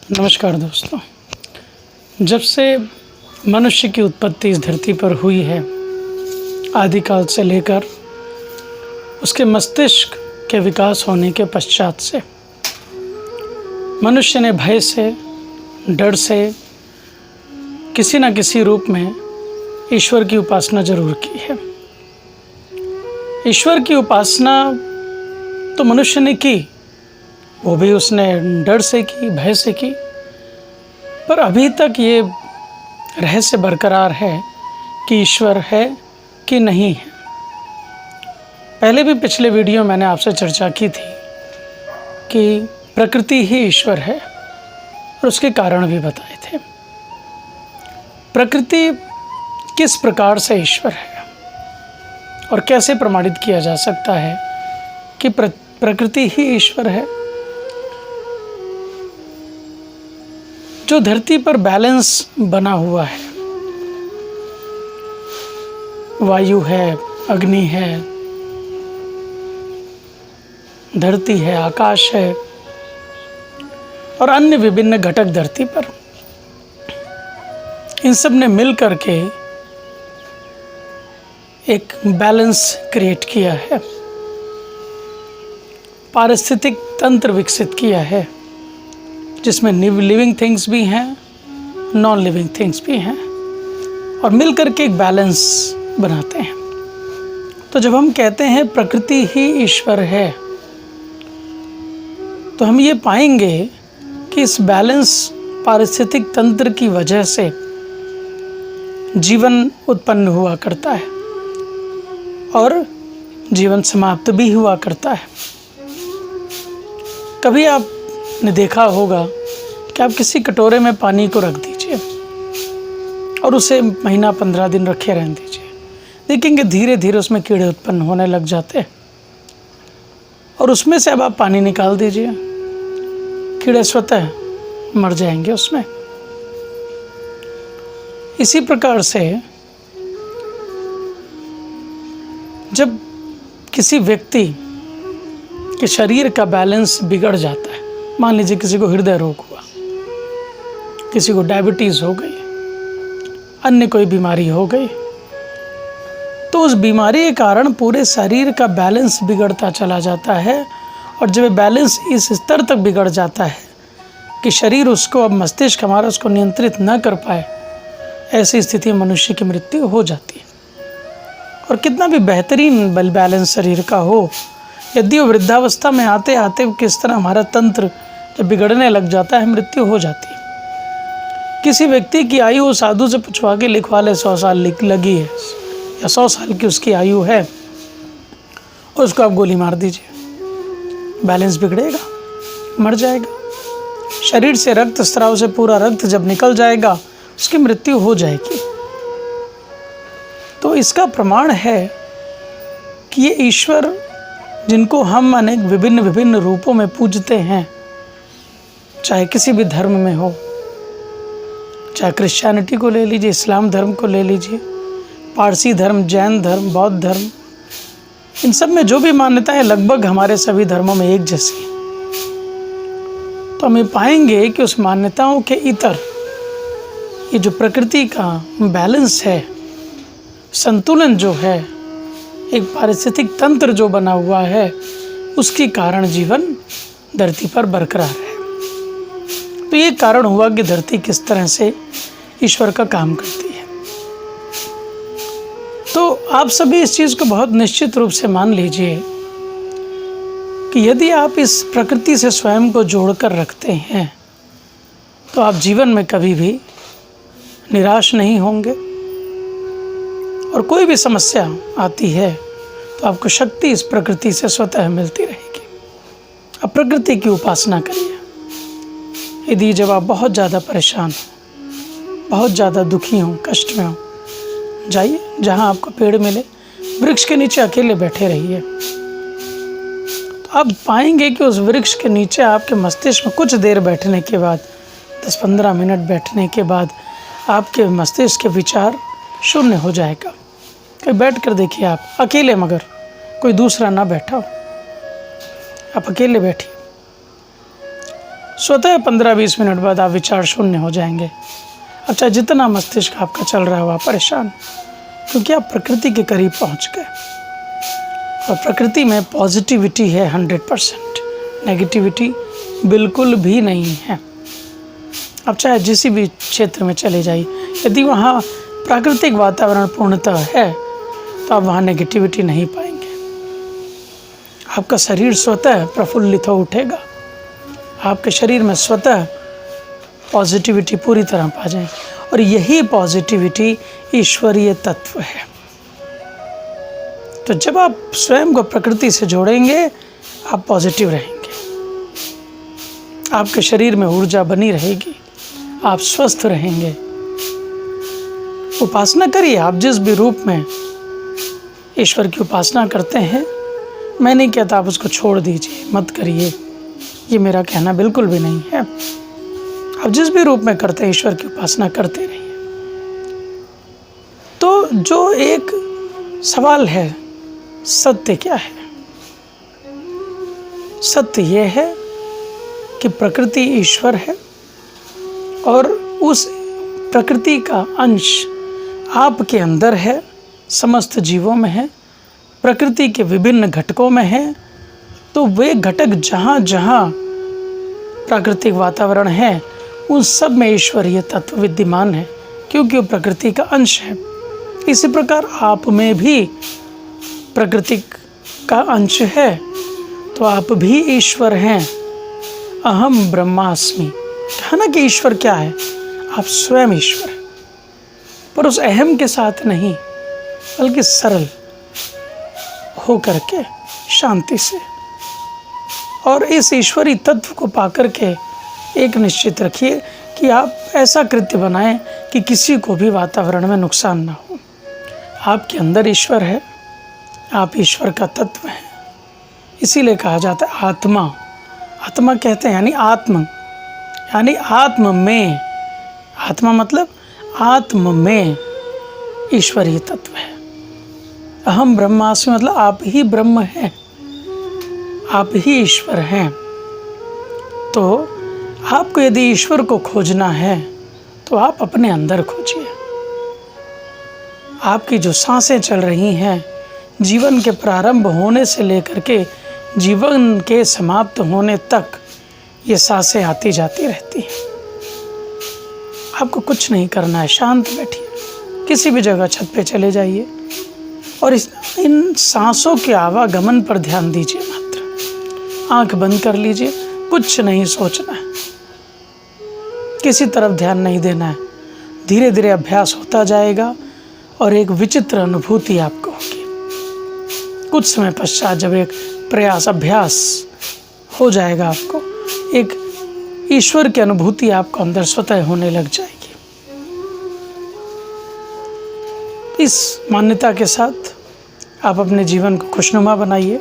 नमस्कार दोस्तों। जब से मनुष्य की उत्पत्ति इस धरती पर हुई है, आदिकाल से लेकर उसके मस्तिष्क के विकास होने के पश्चात से मनुष्य ने भय से, डर से किसी न किसी रूप में ईश्वर की उपासना जरूर की है। ईश्वर की उपासना तो मनुष्य ने की, वो भी उसने डर से की, भय से की, पर अभी तक ये रहस्य बरकरार है कि ईश्वर है कि नहीं है। पहले भी पिछले वीडियो मैंने आपसे चर्चा की थी कि प्रकृति ही ईश्वर है और उसके कारण भी बताए थे। प्रकृति किस प्रकार से ईश्वर है और कैसे प्रमाणित किया जा सकता है कि प्रकृति ही ईश्वर है। जो धरती पर बैलेंस बना हुआ है, वायु है, अग्नि है, धरती है, आकाश है और अन्य विभिन्न घटक धरती पर, इन सब ने मिल करके एक बैलेंस क्रिएट किया है, पारिस्थितिक तंत्र विकसित किया है, जिसमें लिविंग थिंग्स भी हैं, नॉन लिविंग थिंग्स भी हैं और मिलकर के एक बैलेंस बनाते हैं। तो जब हम कहते हैं प्रकृति ही ईश्वर है, तो हम ये पाएंगे कि इस बैलेंस पारिस्थितिक तंत्र की वजह से जीवन उत्पन्न हुआ करता है और जीवन समाप्त भी हुआ करता है। कभी आपने देखा होगा कि आप किसी कटोरे में पानी को रख दीजिए और उसे महीना 15 दिन रखे रहने दीजिए, देखेंगे धीरे धीरे उसमें कीड़े उत्पन्न होने लग जाते हैं और उसमें से अब आप पानी निकाल दीजिए, कीड़े स्वतः मर जाएंगे उसमें। इसी प्रकार से जब किसी व्यक्ति के शरीर का बैलेंस बिगड़ जाता है, मान लीजिए किसी को हृदय रोग हुआ, किसी को डायबिटीज़ हो गई, अन्य कोई बीमारी हो गई, तो उस बीमारी के कारण पूरे शरीर का बैलेंस बिगड़ता चला जाता है और जब बैलेंस इस स्तर तक बिगड़ जाता है कि शरीर उसको, अब मस्तिष्क हमारा उसको नियंत्रित न कर पाए, ऐसी स्थिति में मनुष्य की मृत्यु हो जाती है। और कितना भी बेहतरीन बैलेंस शरीर का हो, यदि वो वृद्धावस्था में आते आते किस तरह हमारा तंत्र जब बिगड़ने लग जाता है, मृत्यु हो जाती है। किसी व्यक्ति की आयु वो साधु से पूछवा के लिखवा ले 100 साल लगी है या 100 साल की उसकी आयु है, और उसको आप गोली मार दीजिए, बैलेंस बिगड़ेगा, मर जाएगा। शरीर से रक्त स्राव से पूरा रक्त जब निकल जाएगा, उसकी मृत्यु हो जाएगी। तो इसका प्रमाण है कि ये ईश्वर जिनको हम अनेक विभिन्न रूपों में पूजते हैं, चाहे किसी भी धर्म में हो, चाहे क्रिश्चियनिटी को ले लीजिए, इस्लाम धर्म को ले लीजिए, पारसी धर्म, जैन धर्म, बौद्ध धर्म, इन सब में जो भी मान्यताएं लगभग हमारे सभी धर्मों में एक जैसी हैं। तो हम ये पाएंगे कि उस मान्यताओं के इतर ये जो प्रकृति का बैलेंस है, संतुलन जो है, एक पारिस्थितिक तंत्र जो बना हुआ है, उसके कारण जीवन धरती पर बरकरार है। तो ये कारण हुआ कि धरती किस तरह से ईश्वर का काम करती है। तो आप सभी इस चीज़ को बहुत निश्चित रूप से मान लीजिए कि यदि आप इस प्रकृति से स्वयं को जोड़कर रखते हैं, तो आप जीवन में कभी भी निराश नहीं होंगे और कोई भी समस्या आती है तो आपको शक्ति इस प्रकृति से स्वतः मिलती रहेगी। अब प्रकृति की उपासना करिए। यदि जब आप बहुत ज़्यादा परेशान हो, बहुत ज़्यादा दुखी हो, कष्ट में हो, जाइए जहाँ आपको पेड़ मिले, वृक्ष के नीचे अकेले बैठे रहिए। तो आप पाएंगे कि उस वृक्ष के नीचे आपके मस्तिष्क में कुछ देर बैठने के बाद, 10-15 मिनट बैठने के बाद, आपके मस्तिष्क के विचार शून्य हो जाएगा। कहीं बैठ कर देखिए आप अकेले, मगर कोई दूसरा ना बैठा हो, आप अकेले बैठिए। स्वतः 15-20 मिनट बाद आप विचार शून्य हो जाएंगे। अब चाहे जितना मस्तिष्क आपका चल रहा हो, आप परेशान, क्योंकि आप प्रकृति के करीब पहुंच गए। और प्रकृति में पॉजिटिविटी है 100%, नेगेटिविटी बिल्कुल भी नहीं है। अब चाहे जिस भी क्षेत्र में चले जाइए, यदि वहाँ प्राकृतिक वातावरण पूर्णतः है तो आप वहाँ नेगेटिविटी नहीं पाएंगे। आपका शरीर स्वतः प्रफुल्लित हो उठेगा, आपके शरीर में स्वतः पॉजिटिविटी पूरी तरह पा जाएगी। और यही पॉजिटिविटी ईश्वरीय तत्व है। तो जब आप स्वयं को प्रकृति से जोड़ेंगे, आप पॉजिटिव रहेंगे, आपके शरीर में ऊर्जा बनी रहेगी, आप स्वस्थ रहेंगे। उपासना करिए, आप जिस भी रूप में ईश्वर की उपासना करते हैं, मैं नहीं कहता आप उसको छोड़ दीजिए, मत करिए, ये मेरा कहना बिल्कुल भी नहीं है। आप जिस भी रूप में करते हैं, ईश्वर की उपासना करते रहिए। तो जो एक सवाल है, सत्य क्या है? सत्य यह है कि प्रकृति ईश्वर है और उस प्रकृति का अंश आपके अंदर है, समस्त जीवों में है, प्रकृति के विभिन्न घटकों में है। तो वे घटक जहाँ जहाँ प्राकृतिक वातावरण है, उन सब में ईश्वरीय तत्व विद्यमान है, क्योंकि वो प्रकृति का अंश है। इसी प्रकार आप में भी प्रकृति का अंश है, तो आप भी ईश्वर हैं। अहम ब्रह्मास्मि, कहा ना कि ईश्वर क्या है? आप स्वयं ईश्वर हैं, पर उस अहम के साथ नहीं, बल्कि सरल हो करके, शांति से। और इस ईश्वरी तत्व को पाकर के एक निश्चित रखिए कि आप ऐसा कृत्य बनाएं कि किसी को भी वातावरण में नुकसान ना हो। आपके अंदर ईश्वर है, आप ईश्वर का तत्व हैं। इसीलिए कहा जाता है आत्मा। आत्मा कहते हैं यानी आत्म, यानी आत्म में। आत्मा मतलब आत्म में ईश्वरीय तत्व है। अहम ब्रह्मास्मि मतलब आप ही ब्रह्म हैं, आप ही ईश्वर हैं। तो आपको यदि ईश्वर को खोजना है तो आप अपने अंदर खोजिए। आपकी जो सांसें चल रही हैं, जीवन के प्रारंभ होने से लेकर के जीवन के समाप्त होने तक ये सांसें आती जाती रहती हैं। आपको कुछ नहीं करना है, शांत बैठिए, किसी भी जगह छत पे चले जाइए और इन सांसों के आवागमन पर ध्यान दीजिए। मात्र आंख बंद कर लीजिए, कुछ नहीं सोचना है, किसी तरफ ध्यान नहीं देना है। धीरे धीरे अभ्यास होता जाएगा और एक विचित्र अनुभूति आपको होगी। कुछ समय पश्चात जब एक प्रयास, अभ्यास हो जाएगा, आपको एक ईश्वर की अनुभूति आपको अंदर स्वतः होने लग जाएगी। इस मान्यता के साथ आप अपने जीवन को खुशनुमा बनाइए,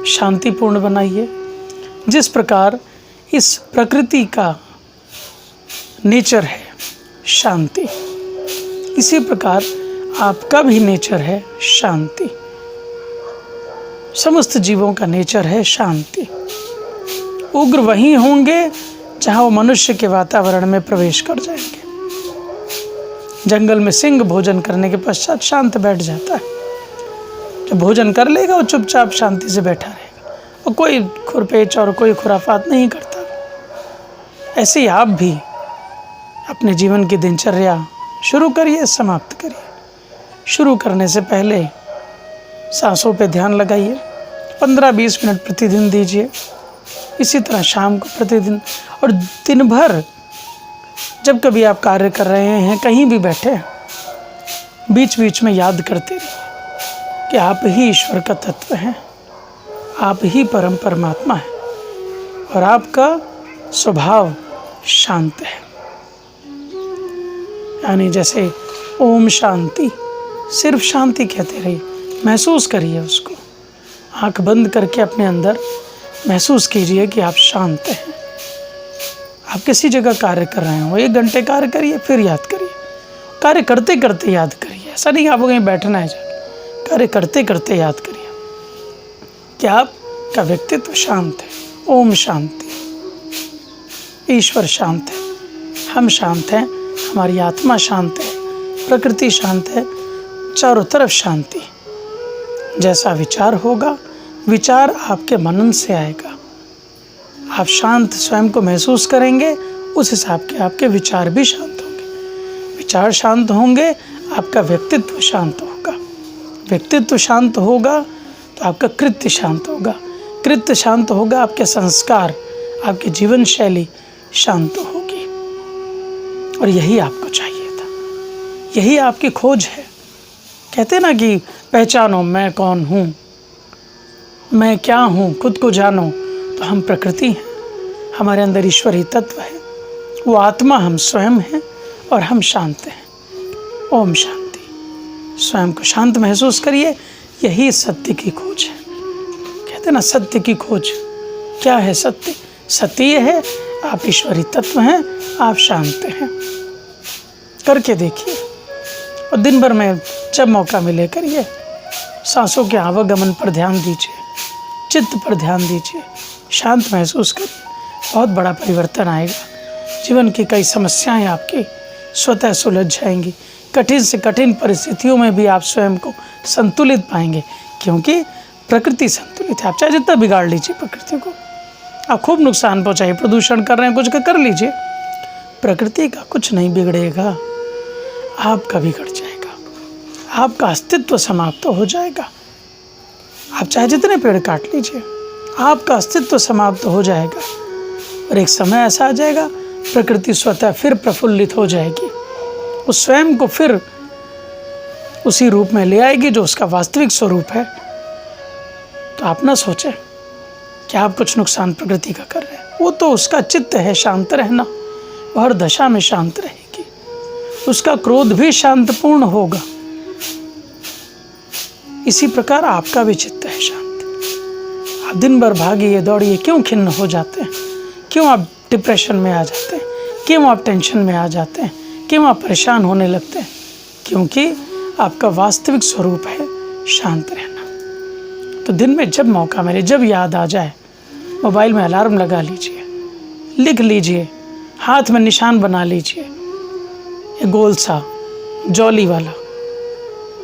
शांतिपूर्ण बनाइए। जिस प्रकार इस प्रकृति का नेचर है शांति, इसी प्रकार आपका भी नेचर है शांति। समस्त जीवों का नेचर है शांति। उग्र वहीं होंगे जहाँ वो मनुष्य के वातावरण में प्रवेश कर जाएंगे। जंगल में सिंह भोजन करने के पश्चात शांत बैठ जाता है। जब भोजन कर लेगा वो चुपचाप शांति से बैठा रहेगा और कोई खुरपेच और कोई खुराफात नहीं करता। ऐसे ही आप भी अपने जीवन की दिनचर्या शुरू करिए, समाप्त करिए। शुरू करने से पहले सांसों पे ध्यान लगाइए, 15-20 मिनट प्रतिदिन दीजिए। इसी तरह शाम को प्रतिदिन, और दिन भर जब कभी आप कार्य कर रहे हैं, कहीं भी बैठे, बीच बीच में याद करते रहिए कि आप ही ईश्वर का तत्व हैं, आप ही परम परमात्मा हैं और आपका स्वभाव शांत है। यानी जैसे ओम शांति, सिर्फ शांति कहते रहिए, महसूस करिए उसको। आंख बंद करके अपने अंदर महसूस कीजिए कि आप शांत हैं। आप किसी जगह कार्य कर रहे हो, 1 घंटे कार्य करिए, फिर याद करिए। कार्य करते करते याद करिए, ऐसा नहीं आपको कहीं बैठना है जाके। कार्य करते करते याद करिए कि आपका व्यक्तित्व शांत है। ओम शांति। ईश्वर शांत है, हम शांत हैं, हमारी आत्मा शांत है, प्रकृति शांत है, चारों तरफ शांति। जैसा विचार होगा, विचार आपके मनन से आएगा। आप शांत स्वयं को महसूस करेंगे, उस हिसाब के आपके विचार भी शांत होंगे। विचार शांत होंगे, आपका व्यक्तित्व शांत होगा। व्यक्तित्व शांत होगा तो आपका कृत्य शांत होगा। कृत्य शांत होगा, आपके संस्कार, आपकी जीवन शैली शांत होगी। और यही आपको चाहिए था, यही आपकी खोज है। कहते ना कि पहचानो मैं कौन हूँ, मैं क्या हूँ, खुद को जानो। तो हम प्रकृति हैं, हमारे अंदर ईश्वरी तत्व है, वो आत्मा हम स्वयं हैं और हम शांत हैं। ओम शांति। स्वयं को शांत महसूस करिए, यही सत्य की खोज है। कहते ना सत्य की खोज। क्या है सत्य? सत्य ये है, आप ईश्वरी तत्व हैं, आप शांत हैं। करके देखिए और दिन भर में जब मौका मिले करिए। सांसों के आवागमन पर ध्यान दीजिए, चित्त पर ध्यान दीजिए, शांत महसूस करिए, बहुत बड़ा परिवर्तन आएगा। जीवन की कई समस्याएं आपकी स्वतः सुलझ जाएंगी। कठिन से कठिन परिस्थितियों में भी आप स्वयं को संतुलित पाएंगे, क्योंकि प्रकृति संतुलित है। आप चाहे जितना बिगाड़ लीजिए प्रकृति को, आप खूब नुकसान पहुँचाइए, प्रदूषण कर रहे हैं, कुछ कर लीजिए, प्रकृति का कुछ नहीं बिगड़ेगा, आपका बिगड़ जाएगा, आपका अस्तित्व समाप्त हो जाएगा। आप चाहे जितने पेड़ काट लीजिए, आपका अस्तित्व समाप्त हो जाएगा। और एक समय ऐसा आ जाएगा, प्रकृति स्वतः फिर प्रफुल्लित हो जाएगी, उस स्वयं को फिर उसी रूप में ले आएगी जो उसका वास्तविक स्वरूप है। तो आप ना सोचें कि आप कुछ नुकसान प्रकृति का कर रहे हैं, वो तो उसका चित्त है शांत रहना, वो हर दशा में शांत रहेगी, उसका क्रोध भी शांतपूर्ण होगा। इसी प्रकार आपका भी चित्त है शांत। आप दिन भर भागिए दौड़िए, क्यों खिन्न हो जाते हैं? क्यों आप डिप्रेशन में आ जाते हैं? क्यों आप टेंशन में आ जाते हैं? क्यों आप परेशान होने लगते हैं? क्योंकि आपका वास्तविक स्वरूप है शांत रहना। तो दिन में जब मौका मिले, जब याद आ जाए, मोबाइल में अलार्म लगा लीजिए, लिख लीजिए, हाथ में निशान बना लीजिए, ये गोल सा जॉली वाला,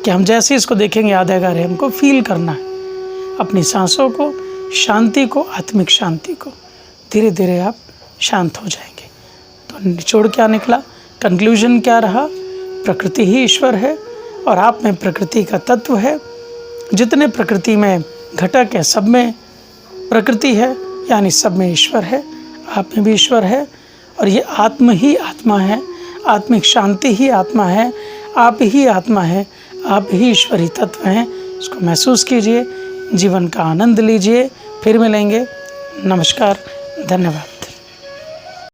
कि हम जैसे इसको देखेंगे याद आएगा, अरे हमको फील करना है अपनी सांसों को, शांति को, आत्मिक शांति को। धीरे धीरे आप शांत हो जाएंगे। तो निचोड़ क्या निकला, कंक्लूजन क्या रहा? प्रकृति ही ईश्वर है और आप में प्रकृति का तत्व है। जितने प्रकृति में घटक है, सब में प्रकृति है, यानी सब में ईश्वर है, आप में भी ईश्वर है। और ये आत्म ही आत्मा है, आत्मिक शांति ही आत्मा है, आप ही आत्मा है, आप ही ईश्वरी तत्व हैं। इसको महसूस कीजिए, जीवन का आनंद लीजिए। फिर मिलेंगे। नमस्कार, धन्यवाद।